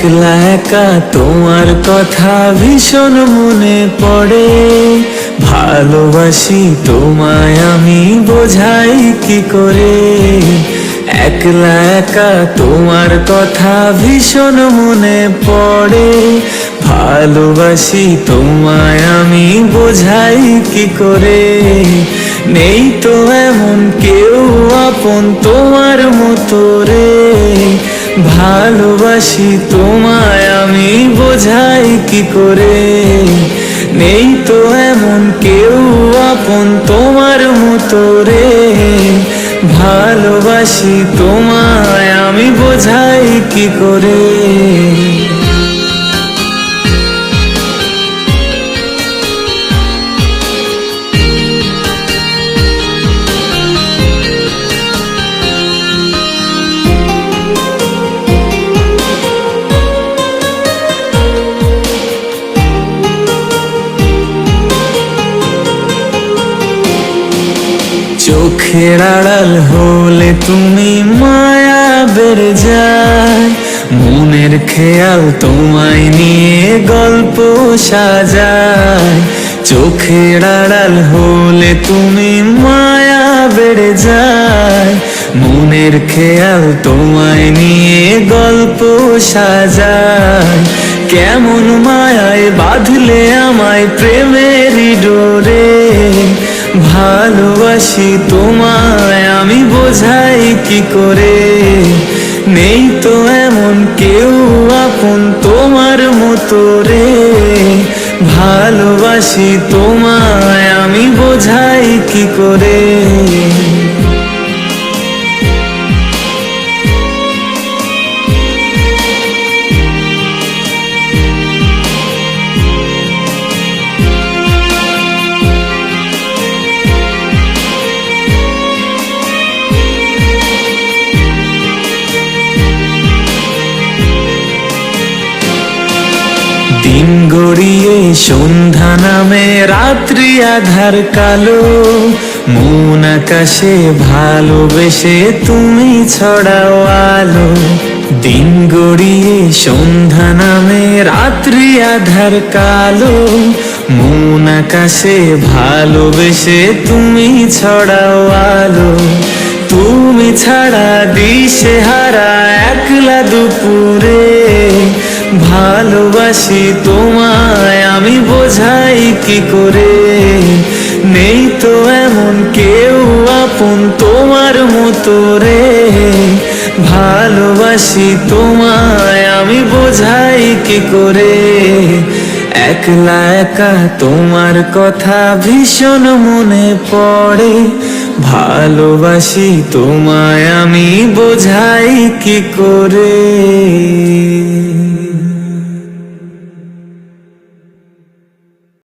একলা একা তোমার কথা ভীষণ মনে পড়ে, ভালোবাসি তোমায় আমি বোঝাই কি করে। একলা একা তোমার কথা ভীষণ মনে পড়ে, ভালোবাসি তোমায় আমি বোঝাই কি করে। নেই তো এমন কেউ আপন তোমার মতো রে, ভালোবাসি তোমায় আমি বোঝাই কি করে। নেই তো এমন কেউ আপন তোমার মতো রে, ভালোবাসি তোমায় আমি বোঝাই কি করে। চোখের আড়াল হলে তুমি মায়া বেড়ে যায়, মনের খেয়াল তোমায় নিয়ে গল্প সাজায়। চোখের আড়াল হলে তুমি মায়া বেড়ে যায়, মনের খেয়াল তোমায় নিয়ে গল্প সাজায়। কেমন মায়ায় বাঁধলে আমায় প্রেমেরই ডোরে, ভালোবাসি তোমায় আমি বোঝাই কি করে। নেই তো এমন কেউ আপন তোমার মতো রে, ভালোবাসি তোমায় আমি বোঝাই কি করে। দিন গড়িয়ে সন্ধ্যা নামে রাত্রি আধার কালো, মন আকাশে ভালোবেসে তুমি ছড়াও আলো। দিন গড়িয়ে সন্ধ্যা নামে রাত্রি আধার কালো, মন আকাশে ভালোবেসে তুমি ছড়াও আলো। তুমি ছাড়া দিশেহারা একলা দুপুরে, ভালোবাসি তোমায় আমি বোঝাই কি করে। নেই তো এমন কেউ আপন তোমার মতো রে, ভালোবাসি তোমায় আমি বোঝাই কি করে। একলা একা তোমার কথা ভীষণ মনে পড়ে, ভালোবাসি তোমায় আমি বোঝাই কি করে।